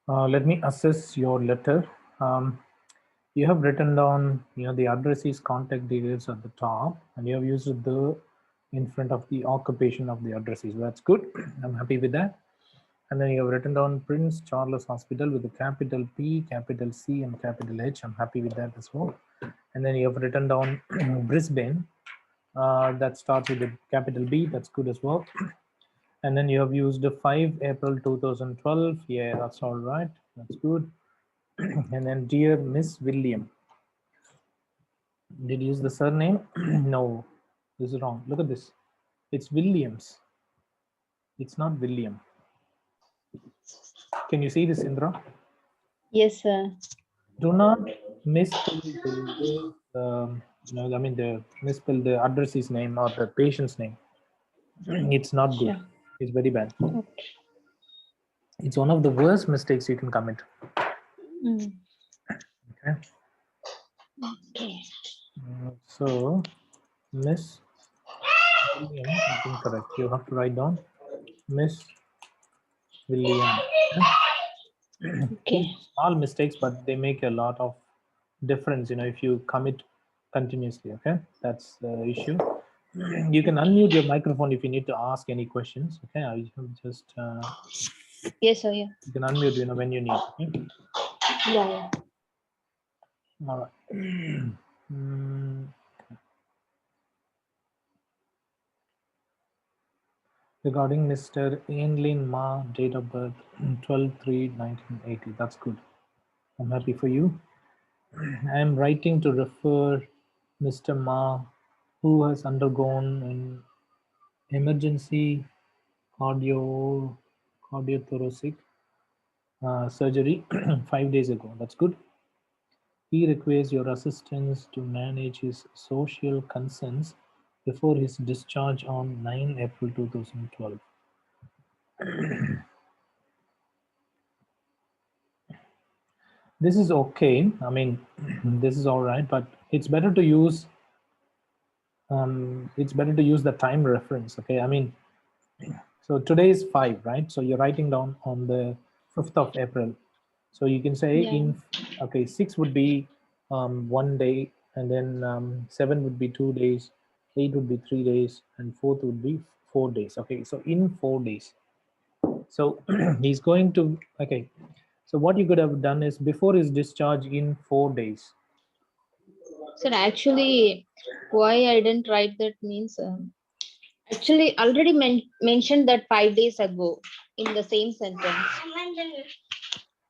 Let me assess your letter. Um, you have written down, the addressee's contact details at the top, and you have used the in front of the occupation of the addressee. So that's good. I'm happy with that. And then you have written down Prince Charles Hospital with a capital P, capital C, and capital H. I'm happy with that as well. And then you have written down Brisbane. That starts with a capital B. That's good as well. And then you have used 5 April 2012. Yeah, that's all right. That's good. And then dear Miss William. Did you use the surname? No, this is wrong. Look at this. It's Williams. It's not William. Can you see this, Indra? Yes, sir. Do not misspell the misspell the addressee's name or the patient's name. It's not good. Sure. It's very bad. Okay. It's one of the worst mistakes you can commit. Mm. Okay. Okay. So, Miss William is incorrect. You have to write down Miss William. Okay? Okay. These small mistakes, but they make a lot of difference. If you commit continuously. Okay, that's the issue. You can unmute your microphone if you need to ask any questions. Okay, I just Yes, sir. Yeah. you can unmute. When you need. Okay? Yeah. All right. Mm, regarding Mr. Yanlin Ma, date of birth 12/3/1980. That's good. I'm happy for you. I am writing to refer Mr. Ma, who has undergone an emergency cardio cardiothoracic surgery 5 days ago. That's good. He requires your assistance to manage his social concerns before his discharge on 9 April 2012. This is okay. I mean, this is all right, but it's better to use the time reference. Okay, I mean, so today is 5, right? So you're writing down on the 5th of April. So you can say Yeah. okay, 6 would be 1 day, and then 7 would be 2 days, 8 would be 3 days, and 4th would be 4 days. Okay, so in 4 days. So he's going to, okay. So what you could have done is before his discharge in 4 days. Sir, actually, why I didn't write that means actually already mentioned that 5 days ago in the same sentence.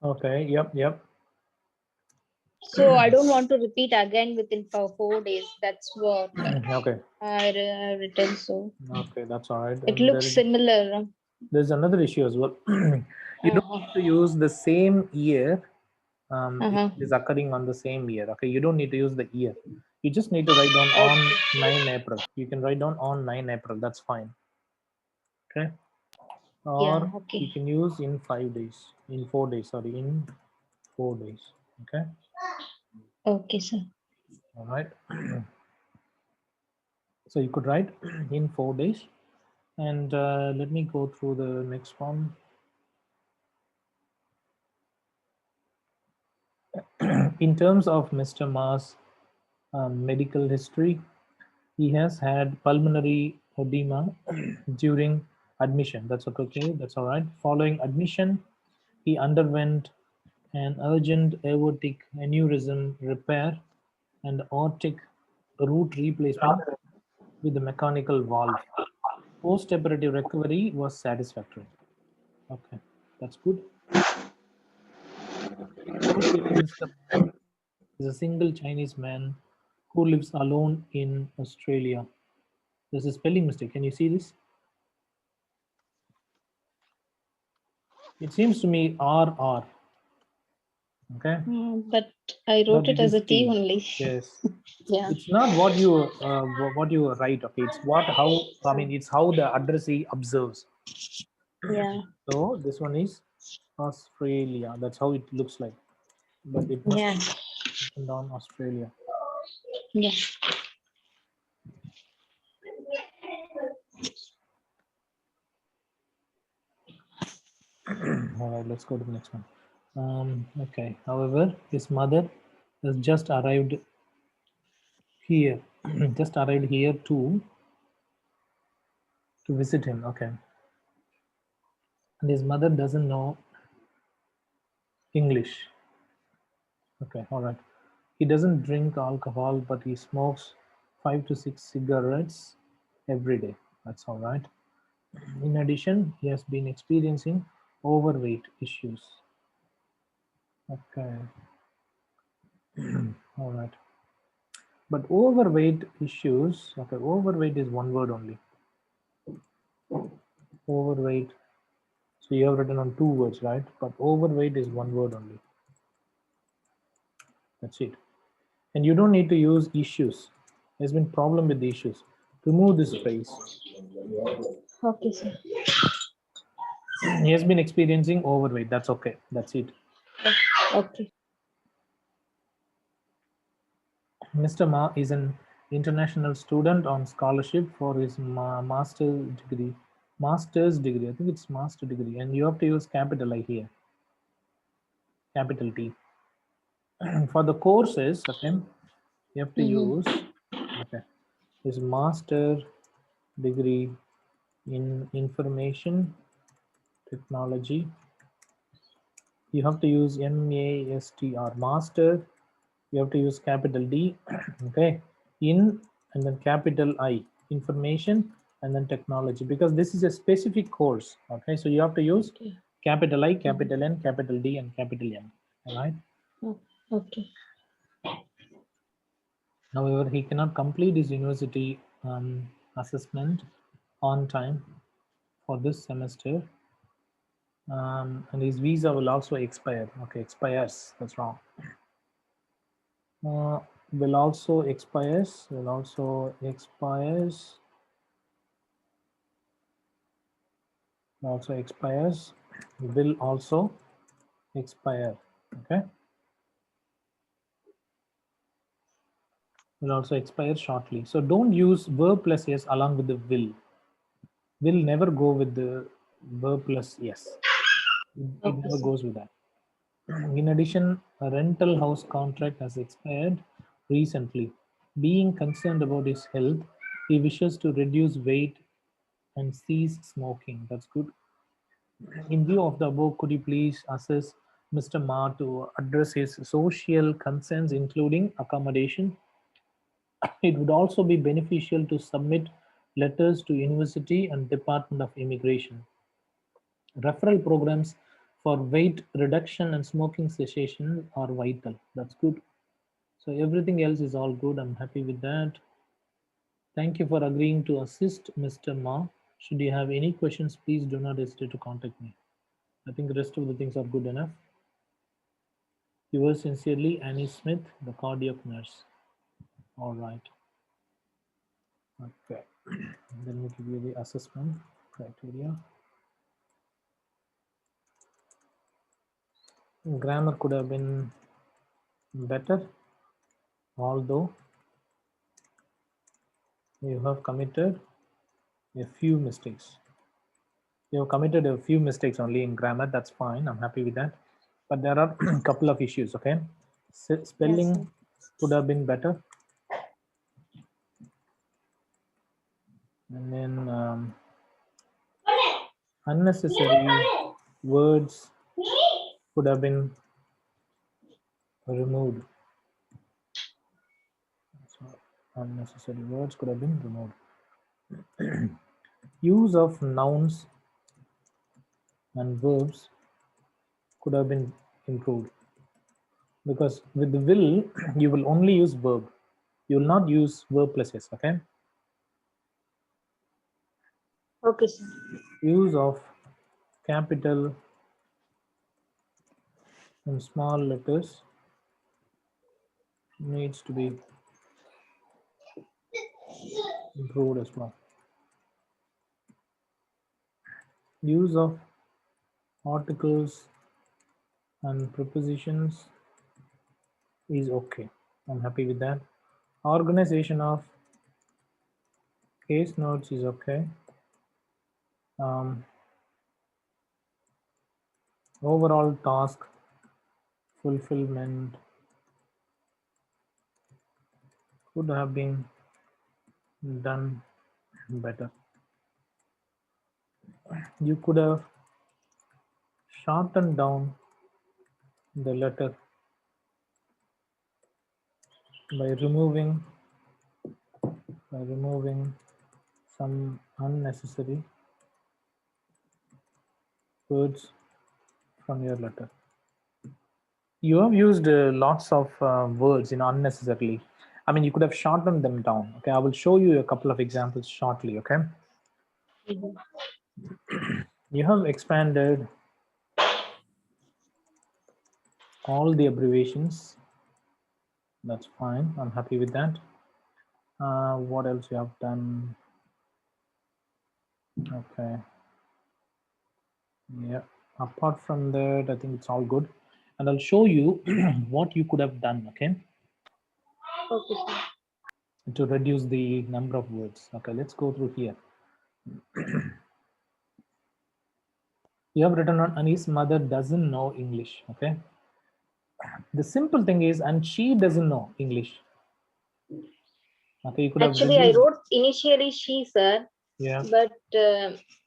Okay, yep. So I don't want to repeat again within 4 days. That's what Okay, I written. So okay, that's all right. it And looks similar. there's another issue as well. You don't Uh-huh. need to use the same year if Uh-huh. it is occurring on the same year. Okay, you don't need to use the year. You just need to write down on Okay. 9 April. You can write down on 9 April. That's fine. Okay. Yeah. Or Okay. you can use in 5 days, in 4 days, sorry, in 4 days. Okay. Okay, sir. All right. So you could write in 4 days. And let me go through the next one. In terms of Mr. Ma's medical history, he has had pulmonary edema during admission. That's okay. That's all right. Following admission, he underwent an urgent aortic aneurysm repair and aortic root replacement with a mechanical valve. Post-operative recovery was satisfactory. Okay, that's good. Mr. Ma is a single Chinese man who lives alone in Australia. There's a spelling mistake. Can you see this? It seems to me RR. Okay, But I wrote but it it as is a T T. only. Yes, Yeah. it's not what you write. Okay, it's what how I mean it's how the addressee observes. Yeah. So this one is Australia. That's how it looks like, but it must Yeah. be written down Australia. Yeah. All right, let's go to the next one. Okay. However, his mother has just arrived here, just arrived here to visit him. Okay, and his mother doesn't know English. Okay, all right. He doesn't drink alcohol, but he smokes 5 to 6 cigarettes every day. That's all right. In addition, he has been experiencing overweight issues. Okay, all right. But overweight issues, okay, overweight is one word only. Overweight. So you have written on two words, right? But overweight is one word only. That's it. And you don't need to use issues. There's been problem with the issues. Remove this phrase. Okay, sir. He has been experiencing overweight. That's okay. That's it. Okay. Mr. Ma is an international student on scholarship for his master's degree. Master's degree. I think it's master degree. And you have to use capital I here. Capital T. For the courses, okay, you have to Mm-hmm. use, okay, his master degree in information technology. You have to use MASTR, master. You have to use capital D, okay, in and then capital I, information and then technology, because this is a specific course, okay, so you have to use Okay. capital I, Mm-hmm. capital N, capital D, and capital M, all right. Okay. However, he cannot complete his university assessment on time for this semester, and his visa will also expire. Okay, expires. That's wrong. Uh, will also expires. Will also expires. Also expires. Will also expire. Okay. Will also expire shortly. So don't use verb plus yes along with the will. Will never go with the verb plus yes. It Okay, never sir. goes with that. In addition, a rental house contract has expired recently. Being concerned about his health, he wishes to reduce weight and cease smoking. That's good. In view of the above, could you please assess Mr. Ma to address his social concerns, including accommodation? It would also be beneficial to submit letters to University and Department of Immigration. Referral programs for weight reduction and smoking cessation are vital. That's good. So everything else is all good. I'm happy with that. Thank you for agreeing to assist Mr. Ma. Should you have any questions, please do not hesitate to contact me. I think the rest of the things are good enough. Yours sincerely, Annie Smith, the cardiac nurse. All right. Okay. Then we give you the assessment criteria. Grammar could have been better, although you have committed a few mistakes. You have committed a few mistakes only in grammar. That's fine. I'm happy with that. But there are a couple of issues. Okay, Yes, sir. spelling could have been better, and then unnecessary words could have been removed. So unnecessary words could have been removed. Use of nouns and verbs could have been improved, because with the will you will only use verb. You will not use verb plus s. Okay. Okay, sir. Use of capital and small letters needs to be improved as well. Use of articles and prepositions is okay. I'm happy with that. Organization of case notes is okay. Um, Overall task fulfillment could have been done better. You could have shortened down the letter by removing some unnecessary words from your letter. You have used lots of words, unnecessarily. I mean, you could have shortened them down. Okay, I will show you a couple of examples shortly. Okay, Mhm. you have expanded all the abbreviations. That's fine. I'm happy with that. What else you have done? Okay. Yeah. Apart from that, I think it's all good. And I'll show you what you could have done, okay, Okay, sir. to reduce the number of words. Okay, let's go through here. You have written on, and his mother doesn't know English, okay? The simple thing is, and she doesn't know English. Okay, you could have Actually, I reduced, wrote initially she, sir, yeah. but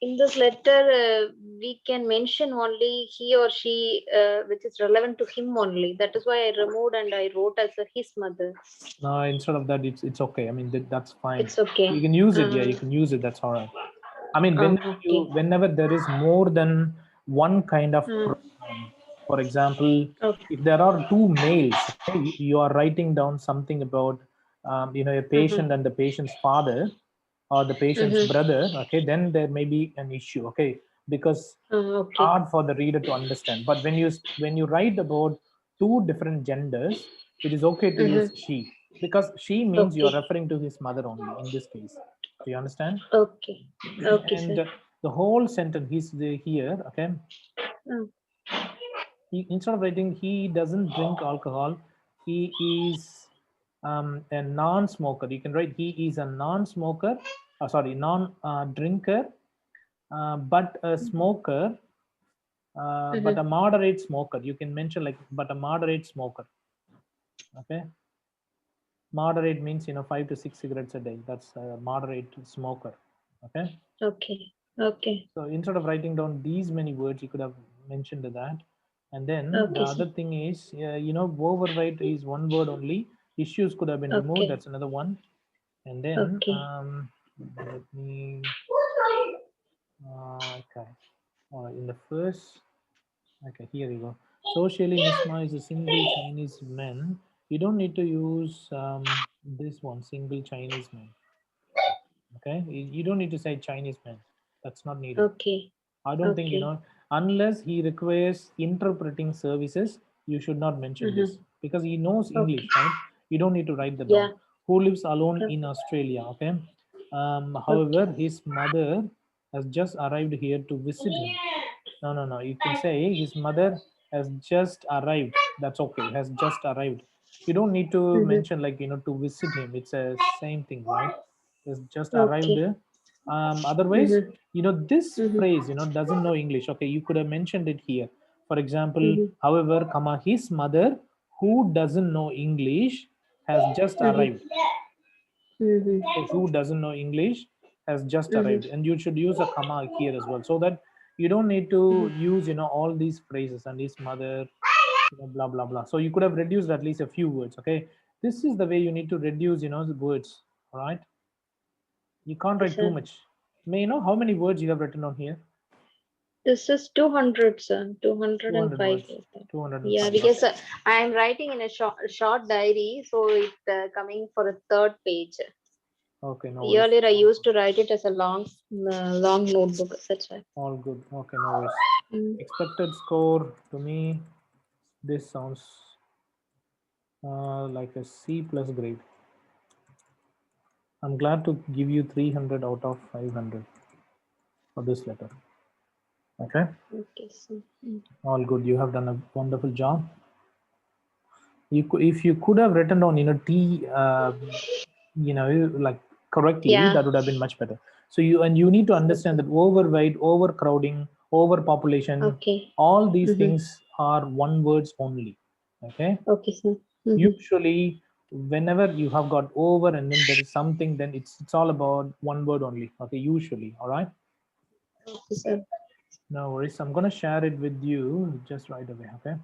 in this letter, we can mention only he or she, which is relevant to him only. That is why I removed and I wrote as a his mother. No, instead of that, it's okay. I mean, that's fine. It's okay. You can use it. Yeah, you can use it. That's all right. I mean, Okay. whenever there is more than one kind of Mm. pronoun, for example, Okay. if there are two males, okay, you are writing down something about, a Mm-hmm. patient and the patient's father or the patient's Mm-hmm. brother, okay, then there may be an issue, okay, because Okay. hard for the reader to understand. But when you write about two different genders, it is okay to use Mm-hmm. she, because she means you are Okay. referring to his mother only in this case. Do you understand? Okay. Okay, And sir. the whole sentence here, okay, Mm. instead of writing he doesn't drink alcohol, he is a non-smoker. You can write he is a non-smoker, sorry, non-drinker, but a smoker, but a Mm-hmm. moderate smoker. You can mention like, but a moderate smoker. Okay, moderate means 5 to 6 cigarettes a day. That's a moderate smoker. Okay, Okay. Okay. so instead of writing down these many words, you could have mentioned that. And then the Okay, sir. other thing is, overwrite is one word only. Issues could have been removed. Okay. That's another one. And then Okay. let me okay. In the first, okay, here you go. Socially, Nisma is a single Chinese man. You don't need to use this one, single Chinese man. Okay, you don't need to say Chinese man. That's not needed. Okay. I don't think, Okay. unless he requires interpreting services, you should not mention Mm-hmm. this because he knows Okay. English, right? You don't need to write that down. Yeah. Who lives alone in Okay. Australia? Okay. Okay. However, his mother has just arrived here to visit him. No, no, no. You can say his mother has just arrived. That's okay. Has just arrived. You don't need to Mm-hmm. mention like to visit him. It's a same thing, right? Has just arrived. Okay. Otherwise, Mm-hmm. this Mm-hmm. phrase, doesn't know English. Okay, you could have mentioned it here. For example, Mm-hmm. however, comma, his mother, who doesn't know English, has just Mm-hmm. arrived. Mm-hmm. Okay, who doesn't know English has just arrived, Mm-hmm. and you should use a comma here as well, so that you don't need to use all these phrases and his mother, blah blah blah. So you could have reduced at least a few words. Okay, this is the way you need to reduce the words. All right, you can't Okay, write too sir. much. May you know how many words you have written on here? This is 200, sir. 200 205. words. 205. Yeah, Okay. because I am writing in a short diary, so it coming for a third page. Okay, no worries. Earlier, I used to write it as a long notebook. That's why. All good. Okay, no worries. Mm. Expected score to me, this sounds like a C plus grade. I'm glad to give you 300 out of 500 for this letter. Okay, Okay, so. Mm. all good. You have done a wonderful job. If you could have written down, T, like correctly, Yeah. that would have been much better. So you need to understand Okay. that overweight, overcrowding, overpopulation, Okay. all these Mm-hmm. things are one words only. Okay. Okay, sir. Usually, whenever you have got over and then there is something, then it's all about one word only. Okay, usually. All right. Okay, sir. No worries. I'm gonna share it with you just right away. Okay.